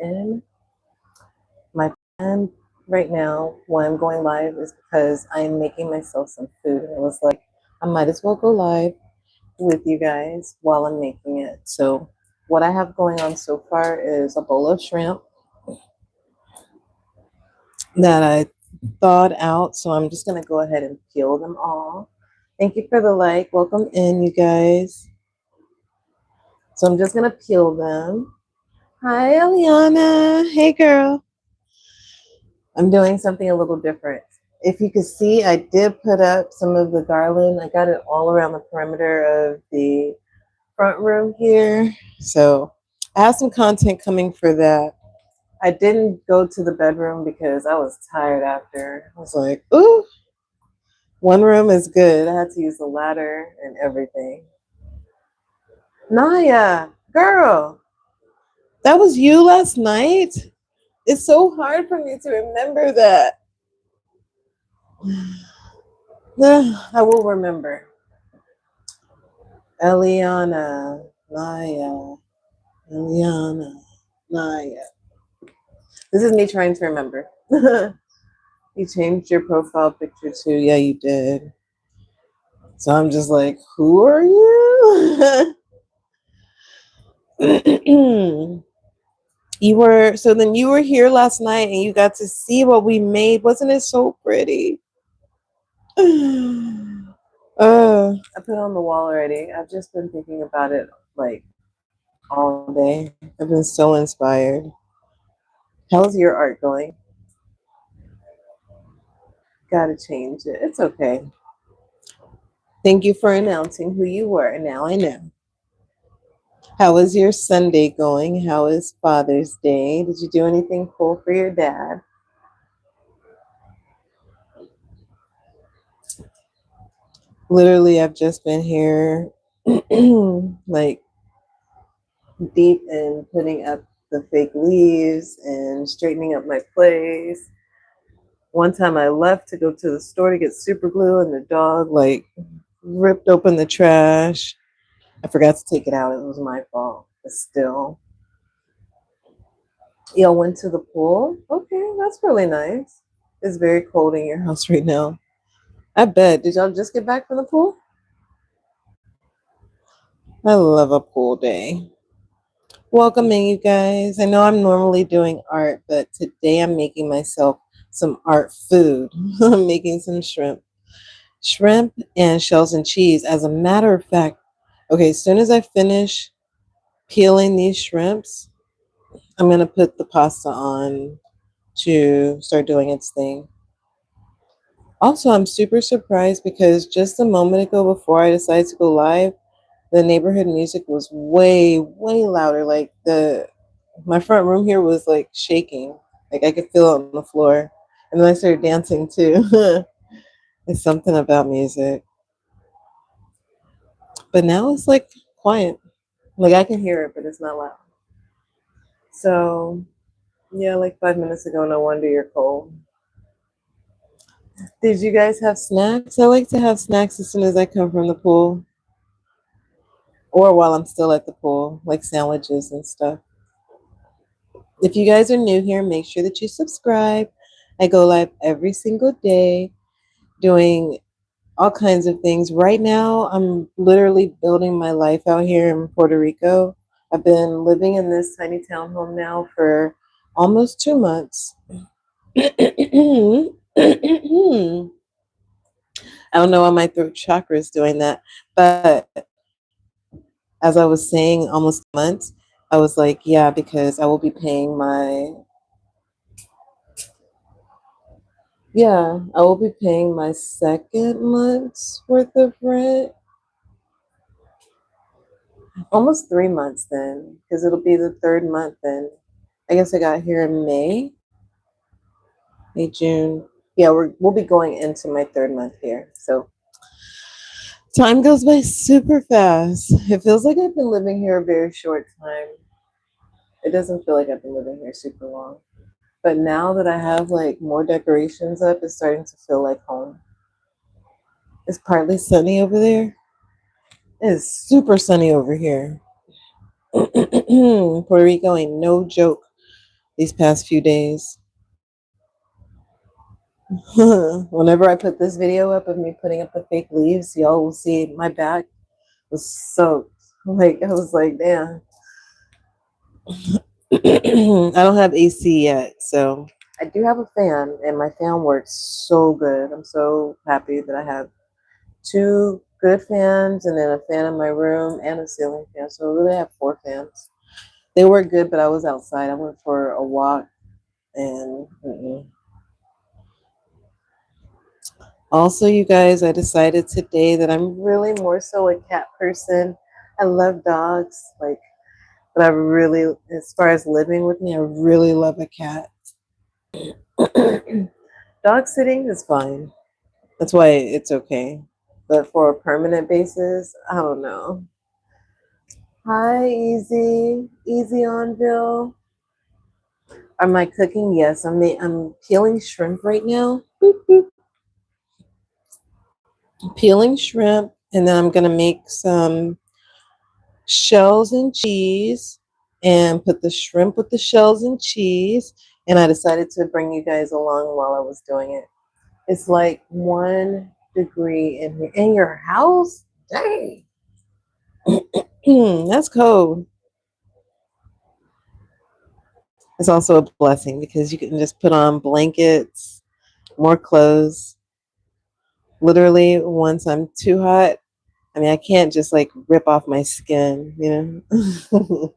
in. My plan right now when I'm going live is because I'm making myself some food. And it was like, I might as well go live with you guys while I'm making it. So what I have going on so far is a bowl of shrimp that I thawed out. So I'm just going to go ahead and peel them all. Thank you for the like. Welcome in, you guys. So I'm just going to peel them. Hi, Eliana. Hey, girl. I'm doing something a little different. If you could see, I did put up some of the garland. I got it all around the perimeter of the front room here. So I have some content coming for that. I didn't go to the bedroom because I was tired after. I was like, ooh, one room is good. I had to use the ladder and everything. Naya, girl, that was you last night? It's so hard for me to remember that. I will remember. Eliana, Naya, Eliana, Naya. This is me trying to remember. You changed your profile picture too. Yeah, you did. So I'm just like, who are you? You were here last night and you got to see what we made. Wasn't it so pretty? I put it on the wall already. I've just been thinking about it like all day. I've been so inspired. How's your art going? Gotta change it. It's okay. Thank you for announcing who you were. Now I know. How is your Sunday going? How is Father's Day? Did you do anything cool for your dad? Literally, I've just been here like deep in putting up the fake leaves and straightening up my place. One time I left to go to the store to get super glue and the dog like ripped open the trash. I forgot to take it out. It was my fault. But still. Y'all went to the pool? Okay, that's really nice. It's very cold in your house right now. I bet. Did y'all just get back from the pool? I love a pool day. Welcome in, you guys. I know I'm normally doing art, but today I'm making myself some art food. I'm making some shrimp and shells and cheese. As a matter of fact, okay, as soon as I finish peeling these shrimps, I'm going to put the pasta on to start doing its thing. Also, I'm super surprised because just a moment ago before I decided to go live, the neighborhood music was way, way louder. Like my front room here was like shaking. Like I could feel it on the floor. And then I started dancing too. It's something about music. But now it's like quiet. Like I can hear it, but it's not loud. So yeah, like 5 minutes ago, no wonder you're cold. Did you guys have snacks? I like to have snacks as soon as I come from the pool. Or while I'm still at the pool, like sandwiches and stuff. If you guys are new here, make sure that you subscribe. I go live every single day doing all kinds of things. Right now, I'm literally building my life out here in Puerto Rico. I've been living in this tiny townhome now for almost 2 months. I don't know why my throat chakra is doing that, but as I was saying, almost months, I was like, yeah, because I will be paying I will be paying my second month's worth of rent. Almost 3 months then, because it'll be the third month then. I guess I got here in May, June. Yeah, we'll be going into my third month here. So time goes by super fast. It feels like I've been living here a very short time. It doesn't feel like I've been living here super long. But now that I have like more decorations up, it's starting to feel like home. It's partly sunny over there. It is super sunny over here. Puerto Rico ain't no joke these past few days. Whenever I put this video up of me putting up the fake leaves, y'all will see my back was soaked. Like, I was like, damn. I don't have AC yet, so I do have a fan, and my fan works so good. I'm so happy that I have two good fans, and then a fan in my room, and a ceiling fan. So I really have 4 fans. They work good, but I was outside. I went for a walk, and also, you guys, I decided today that I'm really more so a cat person. I love dogs, like, but I really, as far as living with me, I really love a cat. Dog sitting is fine. That's why it's okay. But for a permanent basis, I don't know. Hi, Easy. Easy Onville. Am I cooking? Yes, I'm peeling shrimp right now. Peeling shrimp, and then I'm gonna make some shells and cheese and put the shrimp with the shells and cheese. And I decided to bring you guys along while I was doing it. It's like 1 degree in here. In your house? Dang. That's cold. It's also a blessing because you can just put on blankets, more clothes. Literally, once I'm too hot, I mean, I can't just like rip off my skin, you know?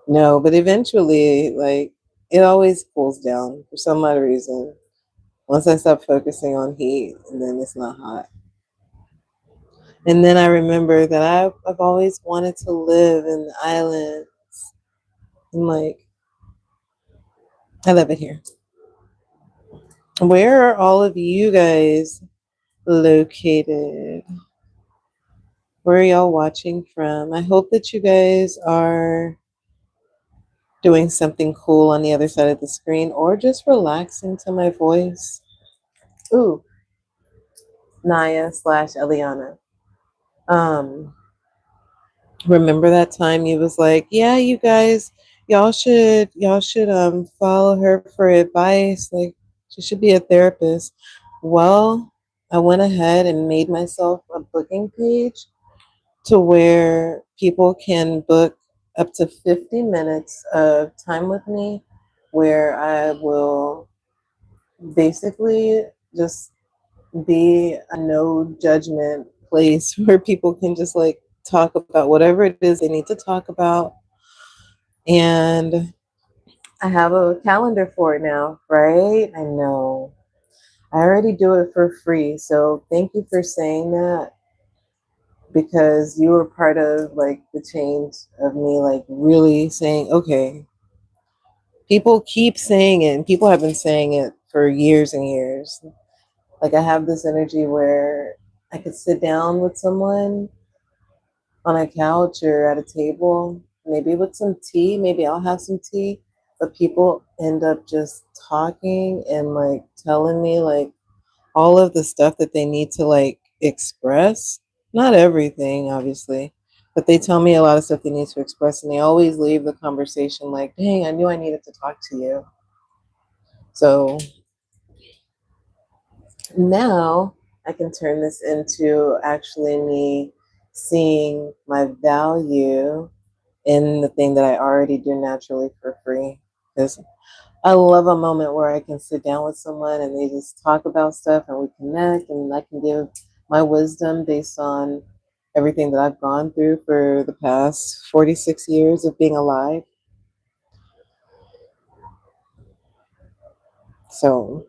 No, but eventually, like, it always cools down for some odd reason. Once I stop focusing on heat, and then it's not hot. And then I remember that I've always wanted to live in the islands. And like, I love it here. Where are all of you guys located? Where are y'all watching from? I hope that you guys are doing something cool on the other side of the screen or just relaxing to my voice. Ooh, Naya/Eliana. Remember that time you was like, yeah, you guys, y'all should follow her for advice. Like, she should be a therapist. Well, I went ahead and made myself a booking page to where people can book up to 50 minutes of time with me, where I will basically just be a no judgment place where people can just like talk about whatever it is they need to talk about. And I have a calendar for it now, right? I know. I already do it for free. So thank you for saying that, because you were part of like the change of me like really saying, okay, people keep saying it, and people have been saying it for years and years. Like, I have this energy where I could sit down with someone on a couch or at a table, maybe with some tea, maybe I'll have some tea, but people end up just talking and like telling me like all of the stuff that they need to like express. Not everything, obviously, but they tell me a lot of stuff they need to express, and they always leave the conversation like, dang, I knew I needed to talk to you. So now I can turn this into actually me seeing my value in the thing that I already do naturally for free. Because I love a moment where I can sit down with someone and they just talk about stuff and we connect, and I can give my wisdom based on everything that I've gone through for the past 46 years of being alive. So,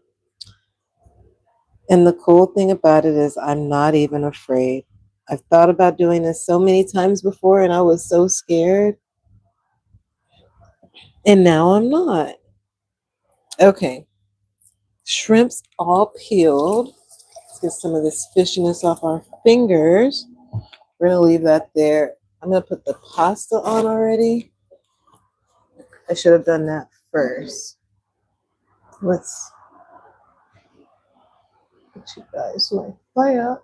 and the cool thing about it is I'm not even afraid. I've thought about doing this so many times before and I was so scared. And now I'm not. Okay. Shrimp's all peeled. Let's get some of this fishiness off our fingers. We're going to leave that there. I'm going to put the pasta on already. I should have done that first. Let's get you guys my fire.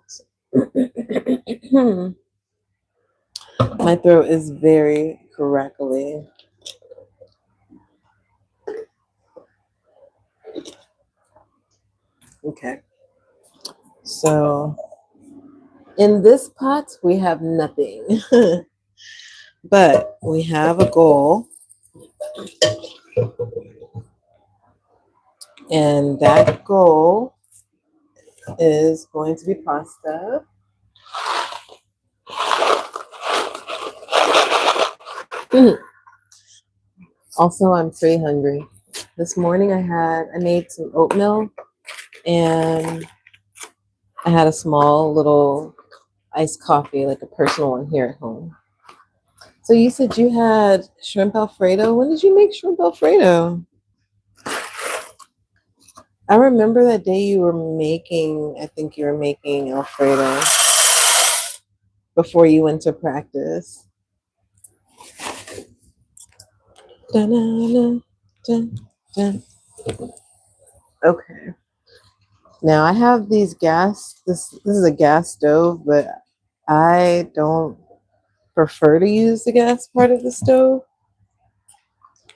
My throat is very crackly. Okay. So in this pot, we have nothing, but we have a goal, and that goal is going to be pasta. Also, I'm pretty hungry. This morning I made some oatmeal and I had a small little iced coffee, like a personal one here at home. So you said you had shrimp Alfredo. When did you make shrimp Alfredo? I remember that day I think you were making Alfredo before you went to practice. Dun, dun, dun. Okay. Now I have this is a gas stove, but I don't prefer to use the gas part of the stove.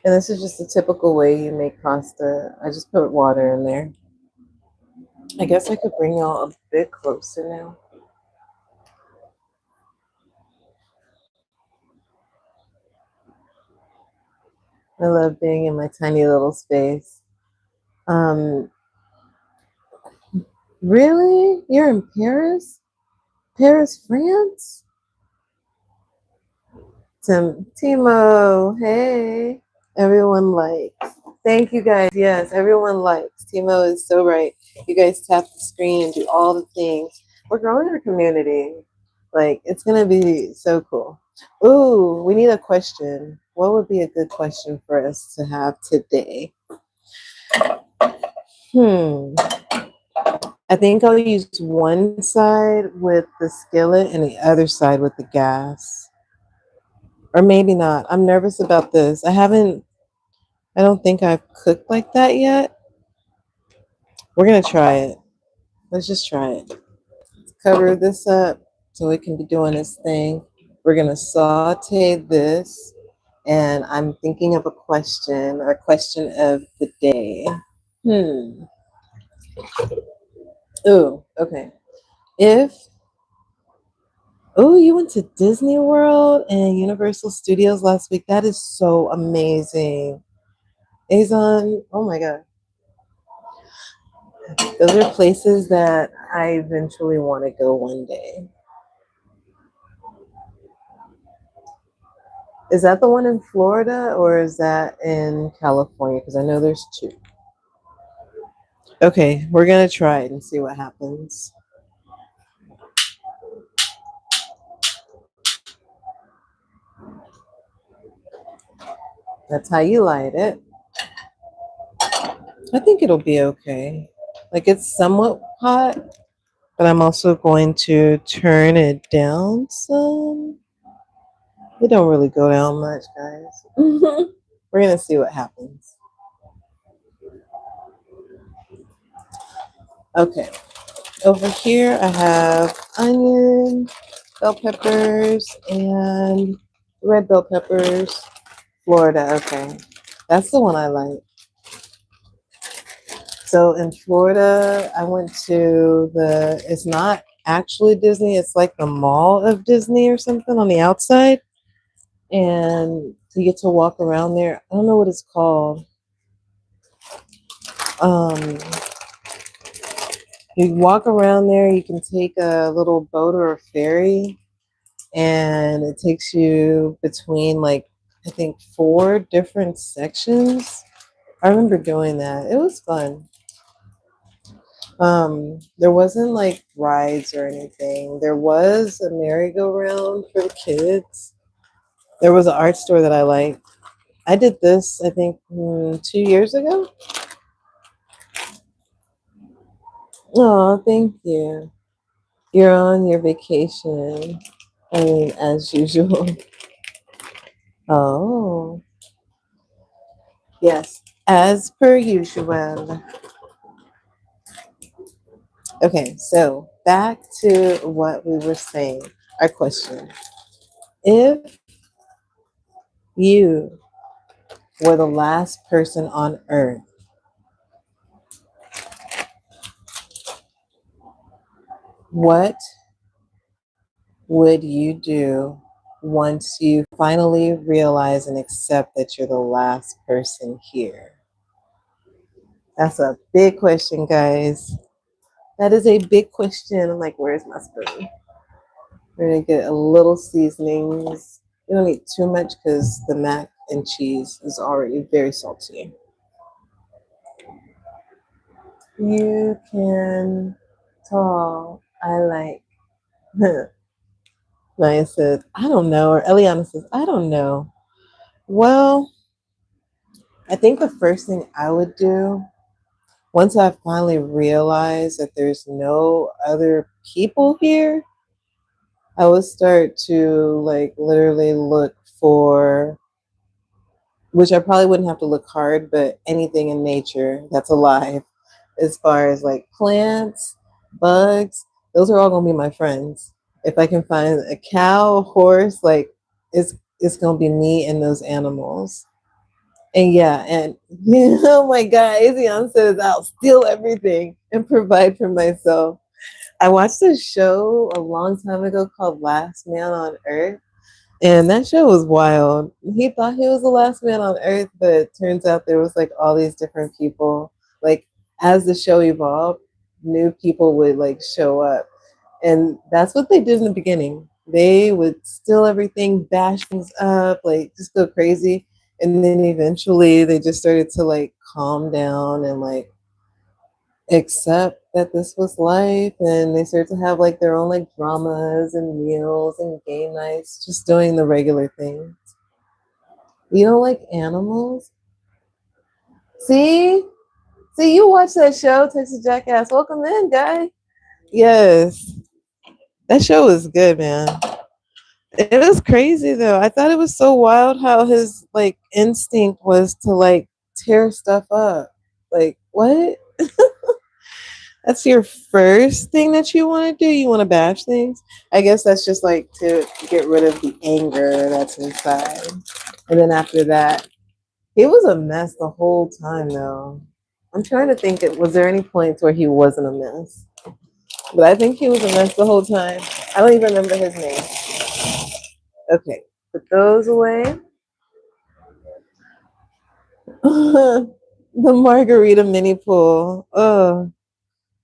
And this is just a typical way you make pasta. I just put water in there. I guess I could bring y'all a bit closer now. I love being in my tiny little space. Um, really? You're in Paris? Paris, France? Timo, hey. Everyone likes. Thank you guys. Yes, everyone likes. Timo is so right. You guys tap the screen and do all the things. We're growing our community. Like, it's going to be so cool. Ooh, we need a question. What would be a good question for us to have today? I think I'll use one side with the skillet and the other side with the gas. Or maybe not. I'm nervous about this. I don't think I've cooked like that yet. We're going to try it. Let's just try it. Cover this up so it can be doing its thing. We're going to saute this. And I'm thinking of a question of the day. Ooh, okay. You went to Disney World and Universal Studios last week. That is so amazing. Azon, oh my God. Those are places that I eventually want to go one day. Is that the one in Florida or is that in California? Because I know there's two. Okay, we're going to try it and see what happens. That's how you light it. I think it'll be okay. Like, it's somewhat hot, but I'm also going to turn it down some. It don't really go down much, guys. We're going to see what happens. Okay. Over here, I have onion, bell peppers, and red bell peppers. Florida, okay. That's the one I like. So in Florida, I went to it's not actually Disney, it's like the mall of Disney or something on the outside. And you get to walk around there. I don't know what it's called. Um, you walk around there, you can take a little boat or a ferry, and it takes you between like I think 4 different sections. I remember doing that. It was fun. There wasn't like rides or anything. There was a merry-go-round for the kids. There was an art store that I liked. I did this, I think, 2 years ago. Oh, thank you. You're on your vacation. I mean, as usual. Oh, yes, as per usual. Okay, so back to what we were saying. Our question. If you were the last person on earth, What would you do once you finally realize and accept that you're the last person here? That's a big question, guys. That is a big question. I'm like, where's my spoon? We're gonna get a little seasonings. You don't need too much because the mac and cheese is already very salty. You can talk. I like. Maya says, I don't know. Or Eliana says, I don't know. Well, I think the first thing I would do, once I finally realize that there's no other people here, I would start to like literally look for, which I probably wouldn't have to look hard, but anything in nature that's alive, as far as like plants, bugs, those are all gonna be my friends. If I can find a cow, a horse, like it's gonna be me and those animals. And yeah, and oh my God, Azion says I'll steal everything and provide for myself. I watched a show a long time ago called Last Man on Earth, and that show was wild. He thought he was the last man on Earth, but it turns out there was like all these different people. Like as the show evolved, new people would like show up. And that's what they did in the beginning. They would steal everything, bash things up, like just go crazy. And then eventually they just started to like calm down and like accept that this was life. And they started to have like their own like dramas and meals and game nights, just doing the regular things. You don't like animals? See? See, you watch that show, Texas Jackass. Welcome in, guy. Yes. That show was good, man. It was crazy though. I thought it was so wild how his like instinct was to like tear stuff up. Like, what? That's your first thing that you want to do? You want to bash things? I guess that's just like to get rid of the anger that's inside. And then after that, he was a mess the whole time though. I'm trying to think, was there any points where he wasn't a mess? But I think he was a mess the whole time. I don't even remember his name. Okay, put those away. The margarita mini pool. Oh,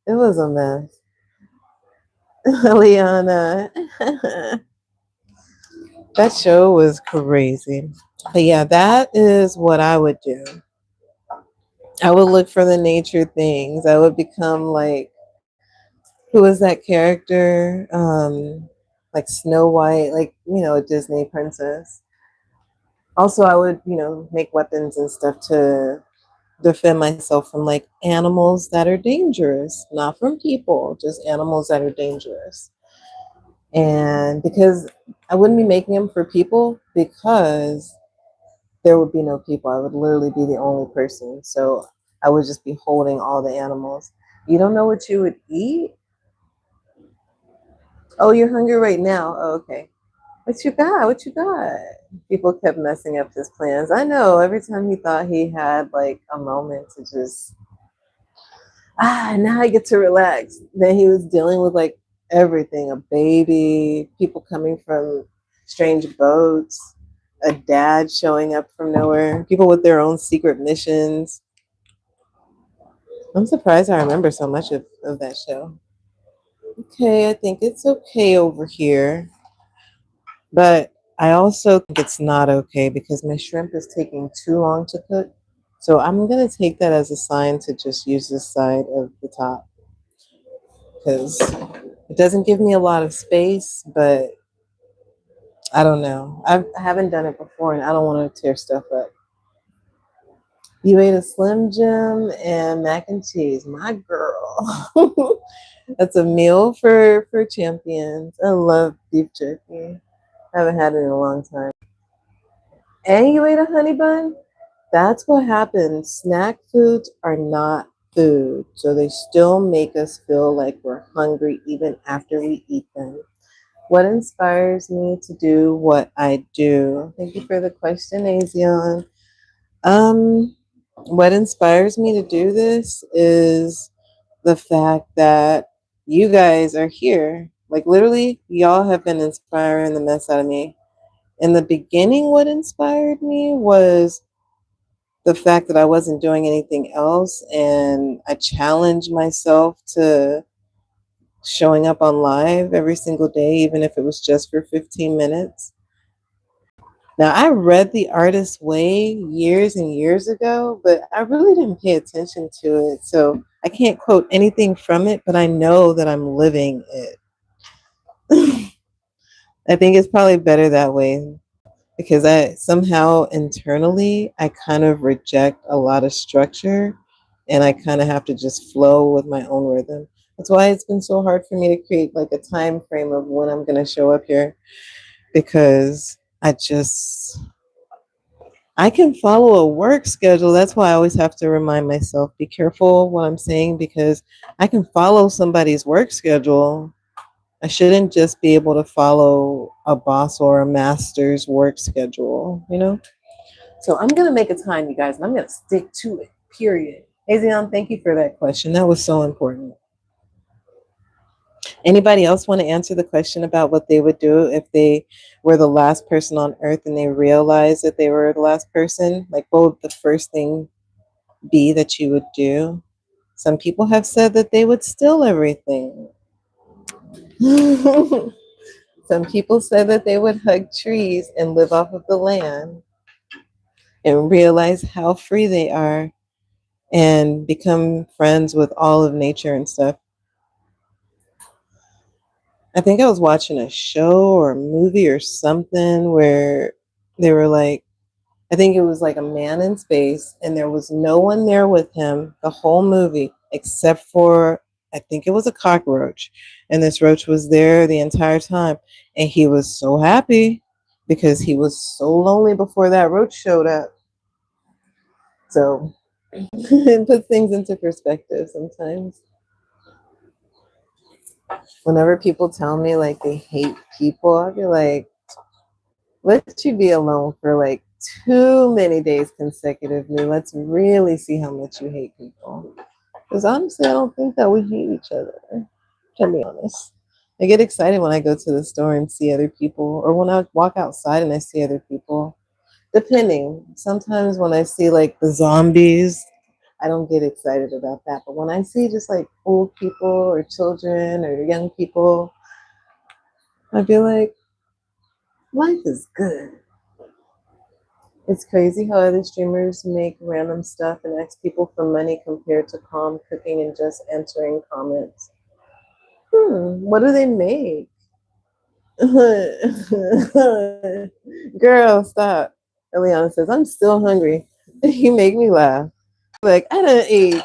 it was a mess. Liana. That show was crazy. But yeah, that is what I would do. I would look for the nature things. I would become like, who is that character? Like Snow White, like, a Disney princess. Also, I would, make weapons and stuff to defend myself from like animals that are dangerous, not from people, just animals that are dangerous. And because I wouldn't be making them for people, because there would be no people. I would literally be the only person. So I would just be holding all the animals. You don't know what you would eat? Oh, you're hungry right now. Oh, okay. What you got? What you got? People kept messing up his plans. I know. Every time he thought he had like a moment to just, now I get to relax. Then he was dealing with like everything, a baby, people coming from strange boats, a dad showing up from nowhere, people with their own secret missions. I'm surprised I remember so much of that show. Okay, I think it's okay over here. But I also think it's not okay because my shrimp is taking too long to cook. So I'm going to take that as a sign to just use this side of the top because it doesn't give me a lot of space, but I don't know. I haven't done it before and I don't want to tear stuff up. You ate a Slim Jim and mac and cheese. My girl. That's a meal for champions. I love beef jerky. I haven't had it in a long time. And you ate a honey bun? That's what happens. Snack foods are not food. So they still make us feel like we're hungry even after we eat them. What inspires me to do what I do? Thank you for the question, Azion. What inspires me to do this is the fact that you guys are here. Like literally, y'all have been inspiring the mess out of me. In the beginning, what inspired me was the fact that I wasn't doing anything else, and I challenged myself to showing up on live every single day, even if it was just for 15 minutes. Now, I read The Artist's Way years and years ago, but I really didn't pay attention to it. So I can't quote anything from it, but I know that I'm living it. I think it's probably better that way because I somehow internally, I kind of reject a lot of structure and I kind of have to just flow with my own rhythm. That's why it's been so hard for me to create like a time frame of when I'm going to show up here because I can follow a work schedule. That's why I always have to remind myself, be careful what I'm saying because I can follow somebody's work schedule. I shouldn't just be able to follow a boss or a master's work schedule, you know? So I'm going to make a time, you guys, and I'm going to stick to it, period. Hey, Zion, thank you for that question. That was so important. Anybody else want to answer the question about what they would do if they were the last person on earth and they realized that they were the last person? Like, what would the first thing be that you would do? Some people have said that they would steal everything. Some people said that they would hug trees and live off of the land and realize how free they are and become friends with all of nature and stuff. I think I was watching a show or a movie or something where they were like, I think it was like a man in space, and there was no one there with him the whole movie except for, I think it was a cockroach. And this roach was there the entire time. And he was so happy because he was so lonely before that roach showed up. So it puts things into perspective sometimes. Whenever people tell me like they hate people, I'll be like, let you be alone for like too many days consecutively. Let's really see how much you hate people. Because honestly, I don't think that we hate each other, to be honest. I get excited when I go to the store and see other people, or when I walk outside and I see other people. Depending. Sometimes when I see like the zombies, I don't get excited about that. But when I see just like old people or children or young people, I feel like life is good. It's crazy how other streamers make random stuff and ask people for money compared to calm cooking and just answering comments. What do they make? Girl, stop. Eliana says, I'm still hungry. You make me laugh. Like, I didn't eat.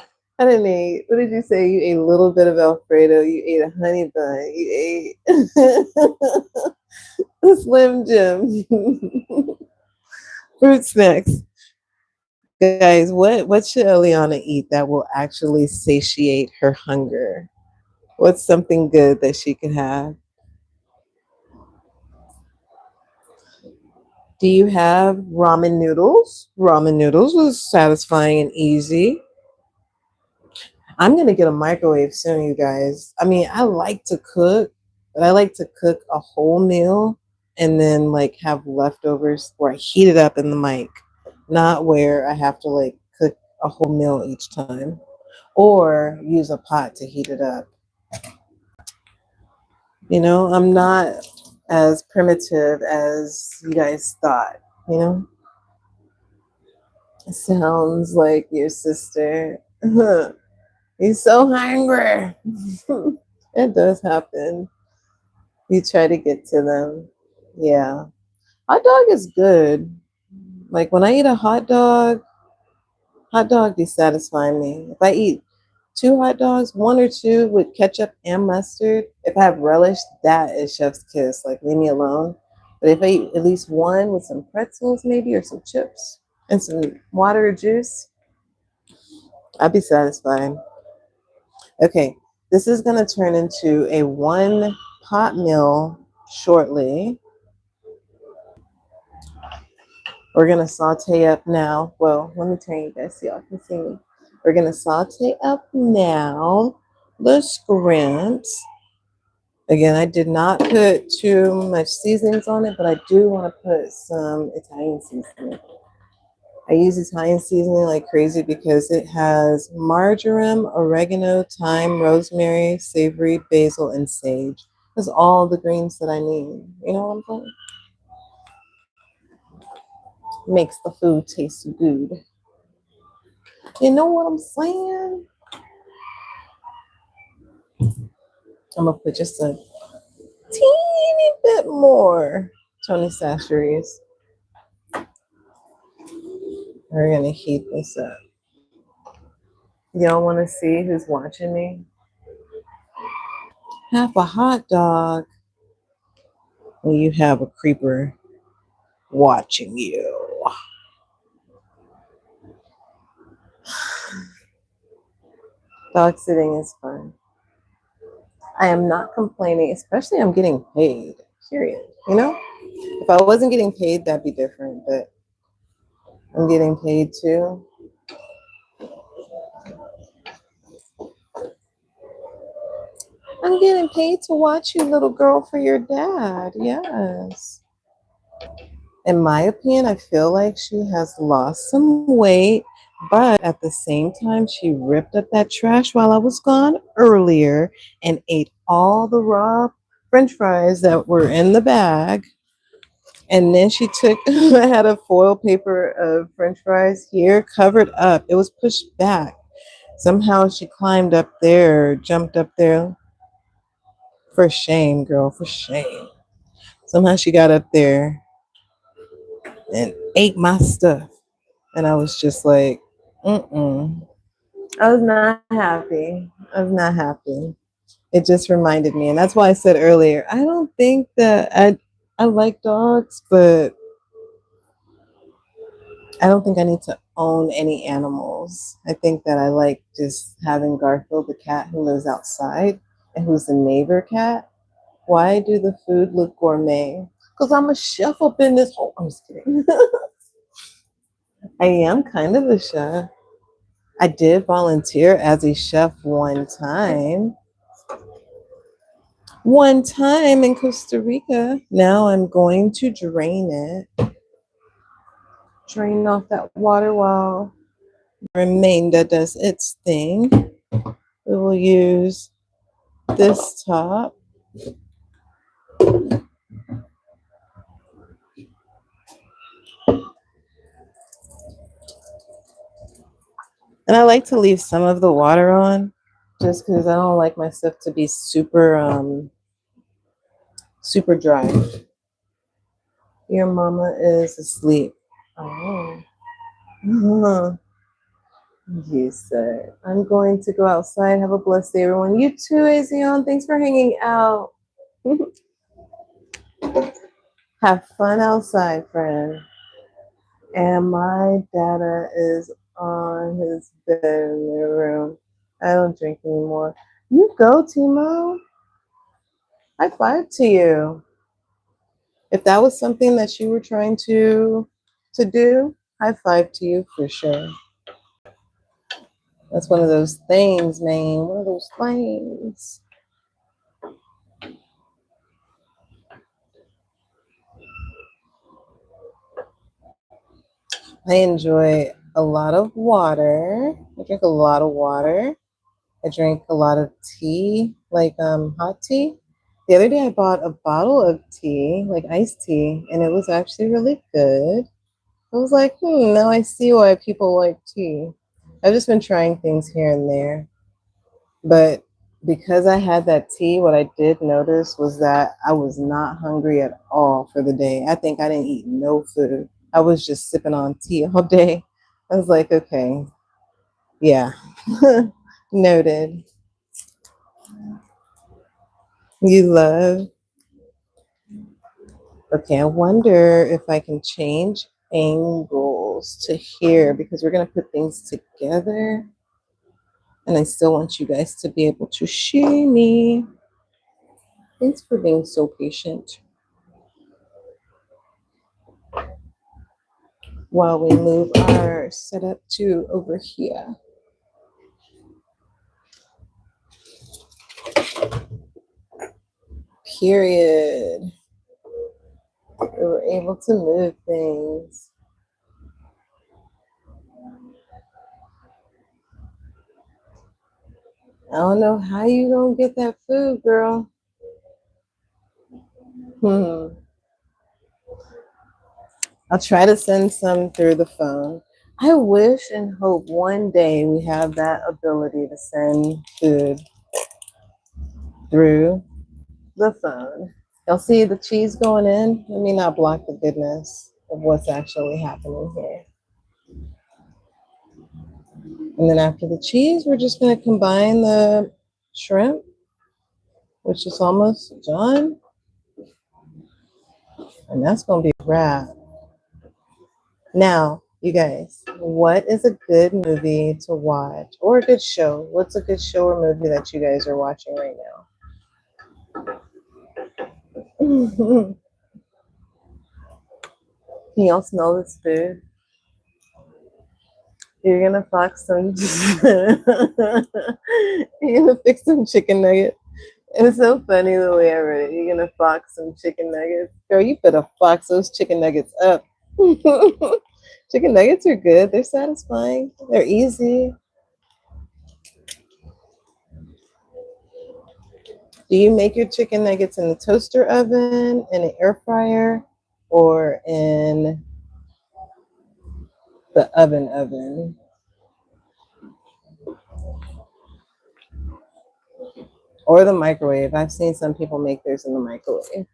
What did you say? You ate a little bit of Alfredo. You ate a honey bun. You ate a Slim Jim. Fruit snacks. Guys, what should Eliana eat that will actually satiate her hunger? What's something good that she could have? Do you have ramen noodles? Ramen noodles is satisfying and easy. I'm gonna get a microwave soon, you guys. I mean, I like to cook, but I like to cook a whole meal and then like have leftovers where I heat it up in the mic, not where I have to like cook a whole meal each time or use a pot to heat it up. You know, I'm not as primitive as you guys thought, you know? It sounds like your sister. He's so hungry. It does happen. You try to get to them. Yeah. Hot dog is good. Like when I eat a hot dog be satisfying me. If I eat two hot dogs, one or two with ketchup and mustard, if I have relish, that is chef's kiss. Like leave me alone. But if I eat at least one with some pretzels maybe or some chips and some water or juice, I'd be satisfied. Okay, this is going to turn into a one pot meal shortly. We're going to saute up now. Well, let me turn you guys so y'all can see me. We're going to saute up now the scrimps. Again, I did not put too much seasonings on it, but I do want to put some Italian seasoning. I use Italian seasoning like crazy because it has marjoram, oregano, thyme, rosemary, savory, basil, and sage. That's all the greens that I need. You know what I'm saying? Makes the food taste good. You know what I'm saying? I'm gonna put just a teeny bit more Tony Chachere's. We're gonna heat this up. Y'all want to see who's watching me? Have a hot dog when you have a creeper watching you. Dog sitting is fun. I am not complaining, especially I'm getting paid. Period. You know? If I wasn't getting paid, that'd be different, but I'm getting paid too. I'm getting paid to watch you, little girl, for your dad. Yes. In my opinion, I feel like she has lost some weight, but at the same time, she ripped up that trash while I was gone earlier and ate all the raw French fries that were in the bag. And then she took, I had a foil paper of French fries here covered up. It was pushed back. Somehow she climbed up there, jumped up there. For shame, girl, for shame. Somehow she got up there and ate my stuff. And I was just like, mm-mm. I was not happy. I was not happy. It just reminded me. And that's why I said earlier, I don't think that I like dogs, but I don't think I need to own any animals. I think that I like just having Garfield, the cat who lives outside and who's a neighbor cat. Why do the food look gourmet? Because I'm a chef up in this hole. I'm just kidding. I am kind of a chef. I did volunteer as a chef one time. One time in Costa Rica. Now I'm going to drain it. Drain off that water while the remainder does its thing. We will use this top. And I like to leave some of the water on just because I don't like my stuff to be super dry. Your mama is asleep. Oh. Yes, sir. I'm going to go outside. Have a blessed day, everyone. You too, Azion. Thanks for hanging out. Have fun outside, friend. And my data is on his bed in the room. I don't drink anymore. You go, Timo. High five to you. If that was something that you were trying to do, high five to you for sure. That's one of those things, man. One of those things. I enjoy a lot of water. I drink a lot of water. I drink a lot of tea, like hot tea. The other day I bought a bottle of tea, like iced tea, and it was actually really good. I was like, now I see why people like tea. I've just been trying things here and there. But because I had that tea, what I did notice was that I was not hungry at all for the day. I think I didn't eat no food. I was just sipping on tea all day. I was like, okay, yeah, noted. You love. Okay, I wonder if I can change angles to here because we're going to put things together. And I still want you guys to be able to see me. Thanks for being so patient. While we move our setup to over here. Period. We were able to move things. I don't know how you gonna get that food, girl. I'll try to send some through the phone. I wish and hope one day we have that ability to send food through the phone. Y'all see the cheese going in? Let me not block the goodness of what's actually happening here. And then after the cheese, we're just going to combine the shrimp, which is almost done. And that's going to be a wrap. Now, you guys, what is a good movie to watch or a good show? What's a good show or movie that you guys are watching right now? Can y'all smell this food? You're gonna fox some. You're gonna fix some chicken nuggets. It's so funny the way I read it. You're gonna fox some chicken nuggets. Girl, you better fox those chicken nuggets up. Chicken nuggets are good. They're satisfying. They're easy. Do you make your chicken nuggets in the toaster oven, in an air fryer, or in the oven? Or the microwave. I've seen some people make theirs in the microwave.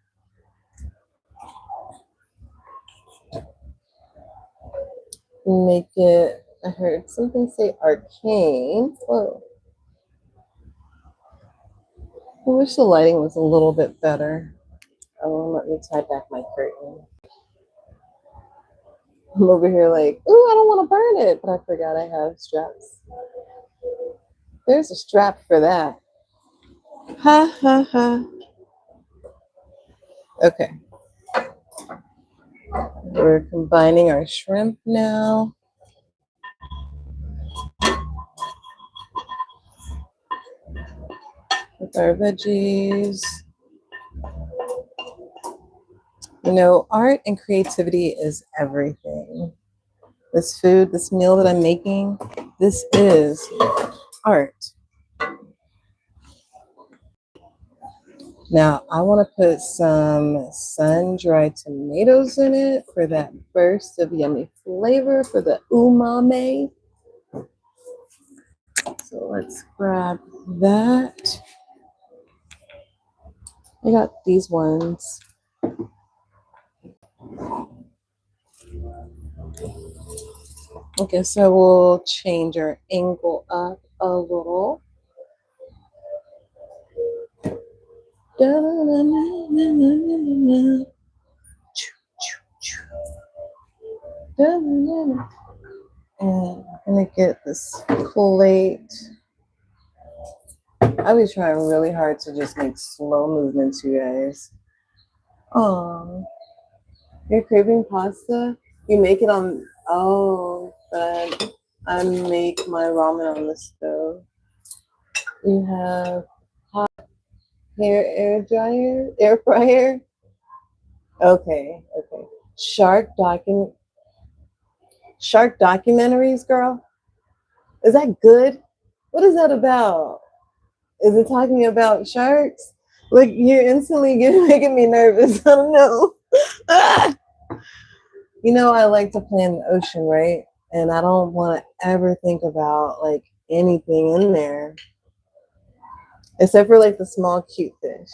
Make it, I heard something say arcane. Whoa. I wish the lighting was a little bit better. Oh, let me tie back my curtain. I'm over here like, ooh, I don't want to burn it, but I forgot I have straps. There's a strap for that. Ha ha ha. Okay. We're combining our shrimp now. With our veggies. You know, art and creativity is everything. This food, this meal that I'm making, this is art. Now, I want to put some sun-dried tomatoes in it for that burst of yummy flavor, for the umami. So let's grab that. I got these ones. I guess I will change our angle up a little. And I'm gonna get this plate. I was trying really hard to just make slow movements, you guys. Oh, you're craving pasta? You make it on, oh, but I make my ramen on the stove. You have hot air dryer, air fryer. Okay. Shark documentaries, girl. Is that good? What is that about? Is it talking about sharks? Like, you're instantly making me nervous. I don't know. You know, I like to play in the ocean, right? And I don't want to ever think about like anything in there, except for like the small cute fish.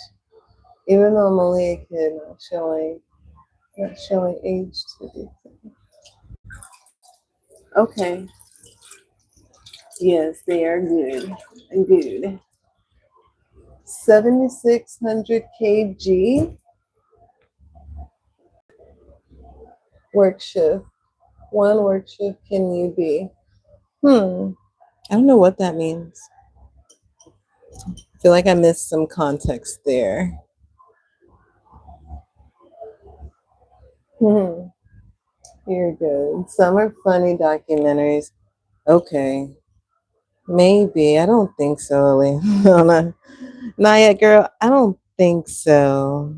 Even though I'm only a kid, not showing age to be. Okay. Yes, they are good. Good. 7,600 kg work shift. One work shift can you be? I don't know what that means. I feel like I missed some context there. You're good. Some are funny documentaries. Okay. Maybe. I don't think so, Ellie. Not yet, girl. I don't think so.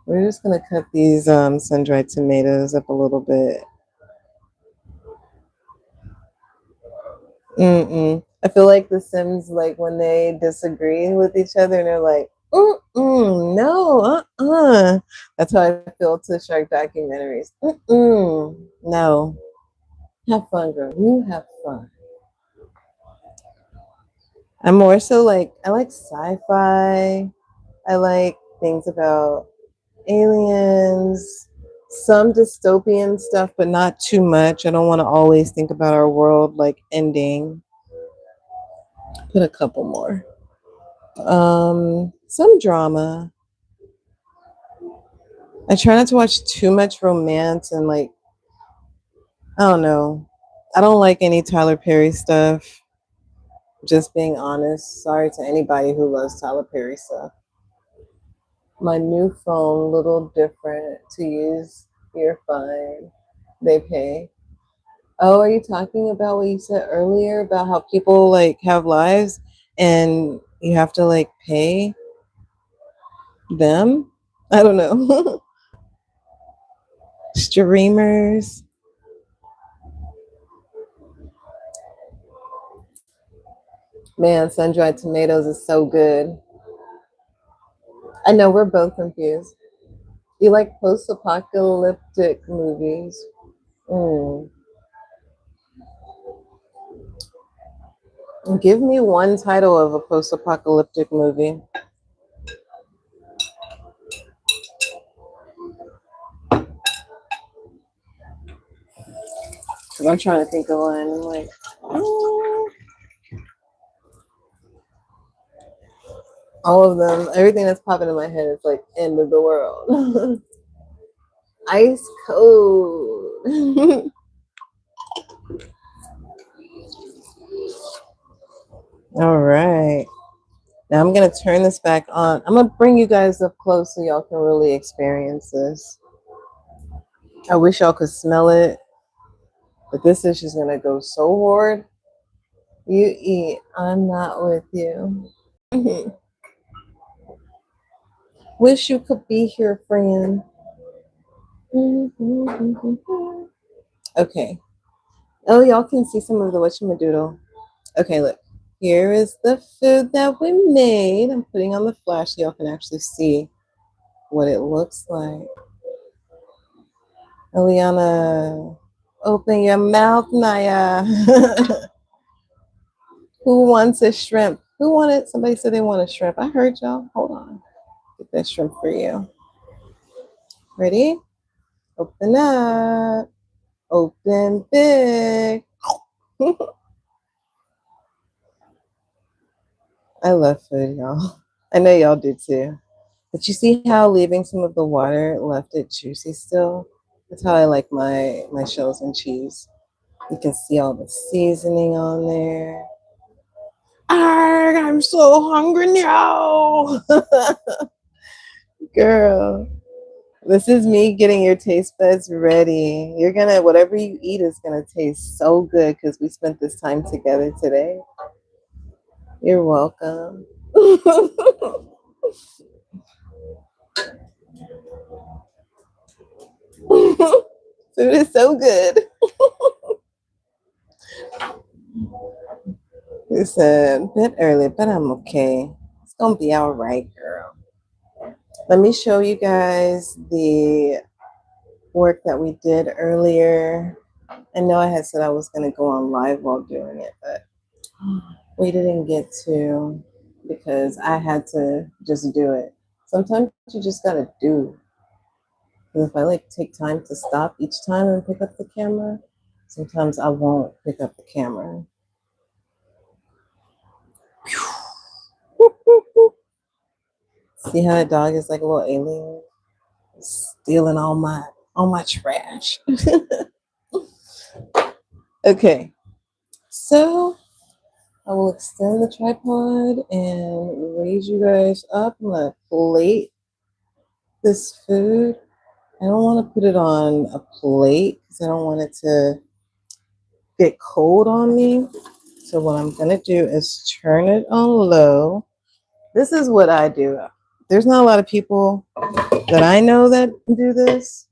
We're just gonna cut these sun-dried tomatoes up a little bit. I feel like The Sims, like when they disagree with each other and they're like, no, That's how I feel to shark documentaries. No. Have fun, girl. You have fun. I'm more so like, I like sci-fi. I like things about aliens, some dystopian stuff, but not too much. I don't want to always think about our world like ending. Put a couple more. Some drama. I try not to watch too much romance and like, I don't know. I don't like any Tyler Perry stuff. Just being honest. Sorry to anybody who loves Tyler Perry stuff. My new phone, little different to use. You're fine. They pay. Oh, are you talking about what you said earlier about how people like have lives and you have to like pay them? I don't know. Streamers. Man, sun-dried tomatoes is so good. I know we're both confused. You like post-apocalyptic movies? Mm. Give me one title of a post-apocalyptic movie. Cause I'm trying to think of one. I'm like, all of them. Everything that's popping in my head is like end of the world. Ice cold. All right. Now I'm gonna turn this back on. I'm gonna bring you guys up close so y'all can really experience this. I wish y'all could smell it, but this dish is gonna go so hard. You eat. I'm not with you. Wish you could be here, friend. Okay. Oh, y'all can see some of the whatchamadoodle. Okay, look. Here is the food that we made. I'm putting on the flash so y'all can actually see what it looks like. Eliana, open your mouth, Naya. Who wants a shrimp? Who wanted? Somebody said they want a shrimp. I heard y'all. Hold on. Get that shrimp for you. Ready? Open up. Open big. I love food, y'all. I know y'all do too. But you see how leaving some of the water left it juicy still? That's how I like my shells and cheese. You can see all the seasoning on there. Arg, I'm so hungry now. Girl, this is me getting your taste buds ready. You're gonna, whatever you eat is gonna taste so good because we spent this time together today. You're welcome. Food is so good. It's a bit early, but I'm okay. It's gonna be all right, girl. Let me show you guys the work that we did earlier. I know I had said I was gonna go on live while doing it, but we didn't get to because I had to just do it. Sometimes you just gotta do. Because if I like take time to stop each time and pick up the camera, sometimes I won't pick up the camera. See how that dog is like a little alien, stealing all my trash. Okay, so I will extend the tripod and raise you guys up. I'm gonna plate this food. I don't want to put it on a plate because I don't want it to get cold on me. So what I'm gonna do is turn it on low This is what I do. There's not a lot of people that I know that do this,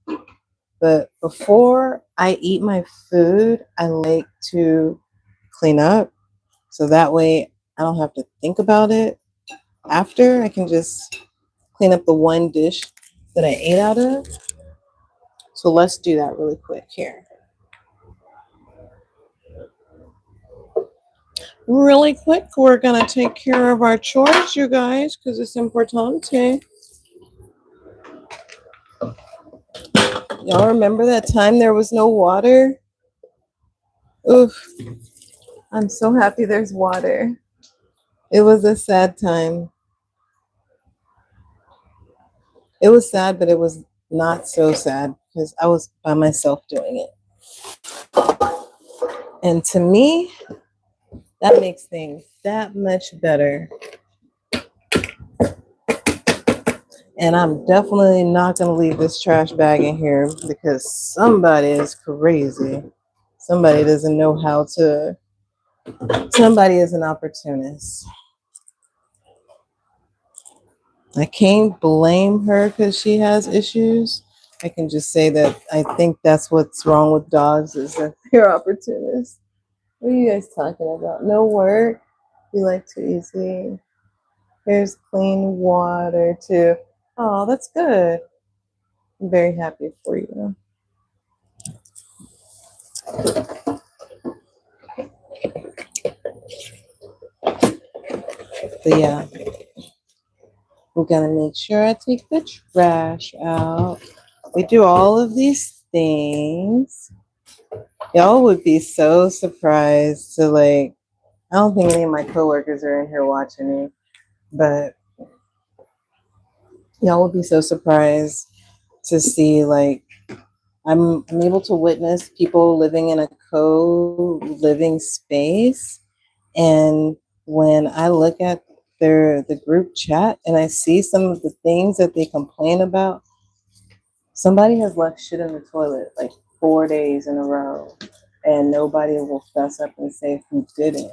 but before I eat my food, I like to clean up so that way I don't have to think about it. After, I can just clean up the one dish that I ate out of. So let's do that really quick here. Really quick, we're gonna take care of our chores, you guys, because it's importante. Y'all remember that time there was no water? Oof, I'm so happy there's water. It was a sad time. It was sad, but it was not so sad because I was by myself doing it. And to me, that makes things that much better. And I'm definitely not going to leave this trash bag in here because somebody is crazy. Somebody doesn't know how to, somebody is an opportunist. I can't blame her because she has issues. I can just say that I think that's what's wrong with dogs is that they're opportunists. What are you guys talking about? No work? You like too easy. Here's clean water too. Oh, that's good. I'm very happy for you. But yeah, we're gonna make sure I take the trash out. We do all of these things. Y'all would be so surprised to like, I don't think any of my coworkers are in here watching me, but y'all would be so surprised to see like I'm able to witness people living in a co-living space, and when I look at the group chat and I see some of the things that they complain about, somebody has left shit in the toilet like 4 days in a row, and nobody will fess up and say who did it.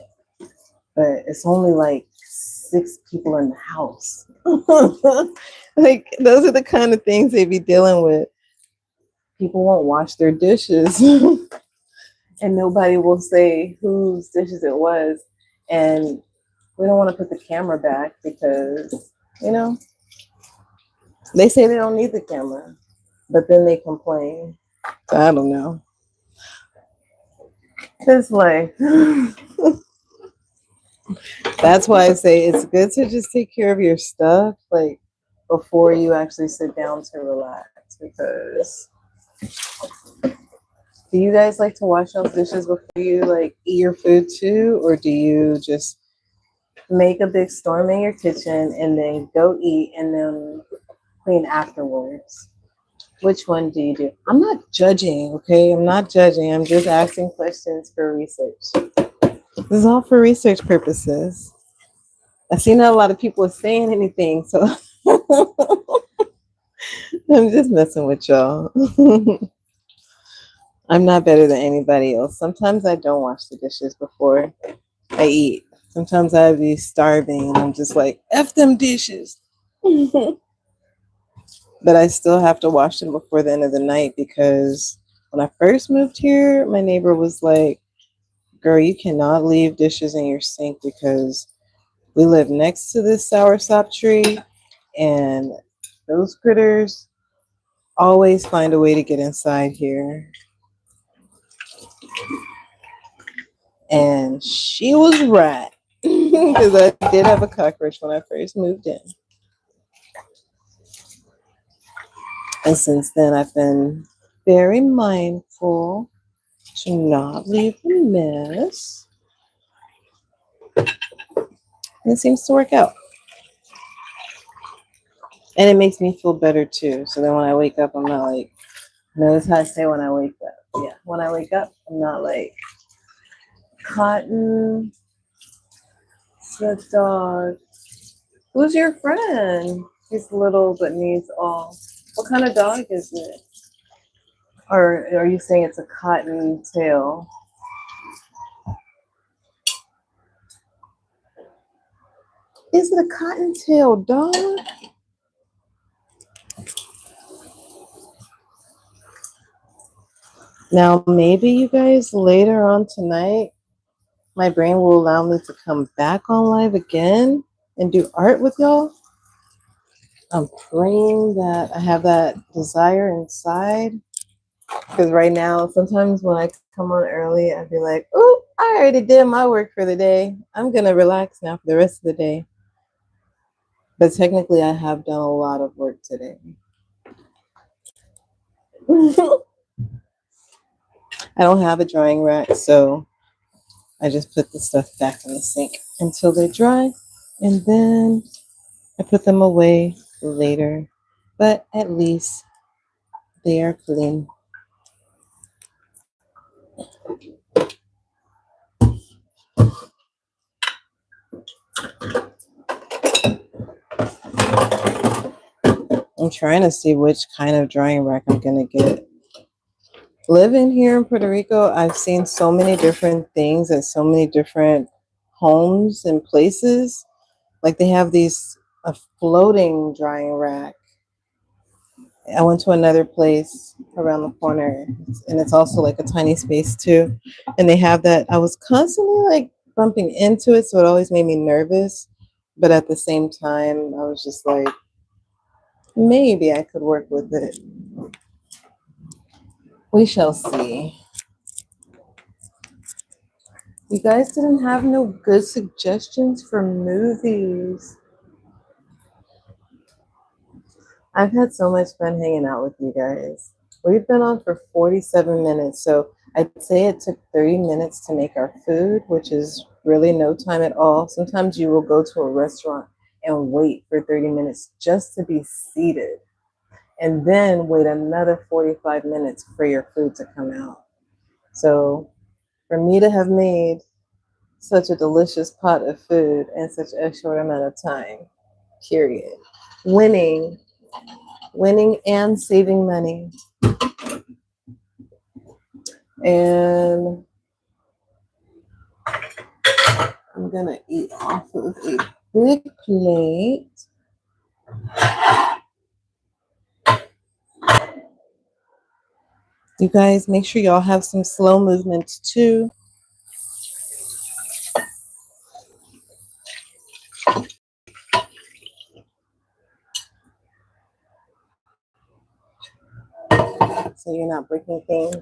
But it's only like 6 people in the house. Like those are the kind of things they be dealing with. People won't wash their dishes and nobody will say whose dishes it was. And we don't want to put the camera back because, you know, they say they don't need the camera, but then they complain. So I don't know. It's like, that's why I say it's good to just take care of your stuff, like before you actually sit down to relax. Because do you guys like to wash those dishes before you like eat your food too, or do you just make a big storm in your kitchen and then go eat and then clean afterwards? Which one do you do? I'm not judging, okay? I'm not judging. I'm just asking questions for research. This is all for research purposes. I see not a lot of people are saying anything, so I'm just messing with y'all. I'm not better than anybody else. Sometimes I don't wash the dishes before I eat. Sometimes I be starving and I'm just like, F them dishes. But I still have to wash them before the end of the night because when I first moved here, my neighbor was like, girl, you cannot leave dishes in your sink because we live next to this soursop tree and those critters always find a way to get inside here. And she was right because I did have a cockroach when I first moved in. And since then, I've been very mindful to not leave a mess. And it seems to work out. And it makes me feel better too. So then when I wake up, I'm not like, notice how I say when I wake up. Yeah, when I wake up, I'm not like, Cotton, it's the dog. Who's your friend? He's little but needs all. What kind of dog is it? Or are you saying it's a cotton tail? Is it a cottontail dog? Now, maybe you guys later on tonight, my brain will allow me to come back on live again and do art with y'all. I'm praying that I have that desire inside. Because right now, sometimes when I come on early, I'd be like, oh, I already did my work for the day. I'm going to relax now for the rest of the day. But technically, I have done a lot of work today. I don't have a drying rack, so I just put the stuff back in the sink until they dry. And then I put them away later. But at least they are clean. I'm trying to see which kind of drying rack I'm going to get. Living here in Puerto Rico, I've seen so many different things at so many different homes and places. Like they have a floating drying rack. I went to another place around the corner, and it's also like a tiny space too. And they have that. I was constantly like bumping into it, so it always made me nervous. But at the same time, I was just like, maybe I could work with it. We shall see. You guys didn't have no good suggestions for movies. I've had so much fun hanging out with you guys. We've been on for 47 minutes, so I'd say it took 30 minutes to make our food, which is really no time at all. Sometimes you will go to a restaurant and wait for 30 minutes just to be seated, and then wait another 45 minutes for your food to come out. So for me to have made such a delicious pot of food in such a short amount of time, period. Winning and saving money. And I'm gonna eat off of a big plate. You guys make sure y'all have some slow movements too. So you're not breaking things.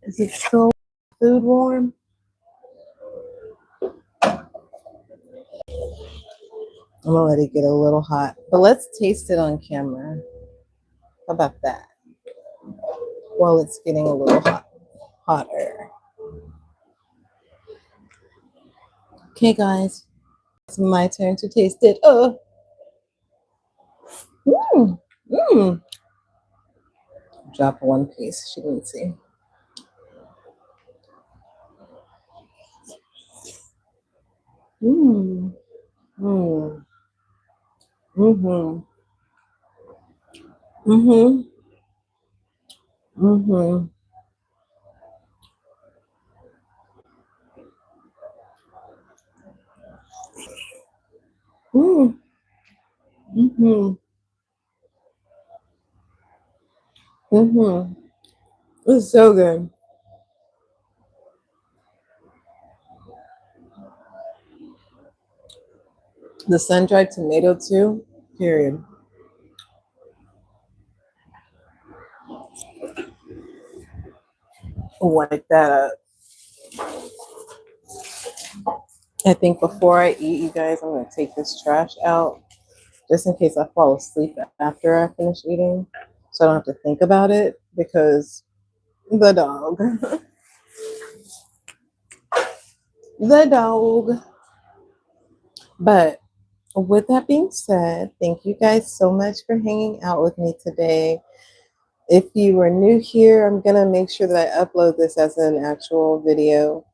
Is it still food warm? I'm gonna let it get a little hot, but let's taste it on camera. How about that? While it's getting a little hotter. Okay, guys, it's my turn to taste it. Oh, drop one piece. She didn't see. Mm. Mm. Mhm. Mhm. Mhm. Mm. Mhm. Mhm. It's so good. The sun-dried tomato too. Period. Wipe that up. I think before I eat, you guys, I'm gonna take this trash out just in case I fall asleep after I finish eating, so I don't have to think about it because the dog, the dog. But with that being said, thank you guys so much for hanging out with me today. If you are new here, I'm gonna make sure that I upload this as an actual video.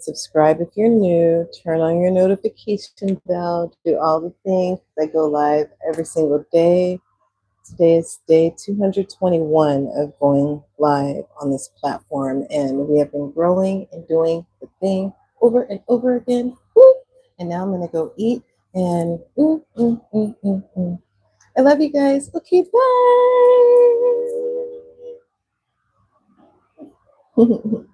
Subscribe if you're new, turn on your notification bell, do all the things that go live every single day. Today is day 221 of going live on this platform, and we have been growing and doing the thing over and over again. Woo! And now I'm going to go eat. And I love you guys. Okay, bye.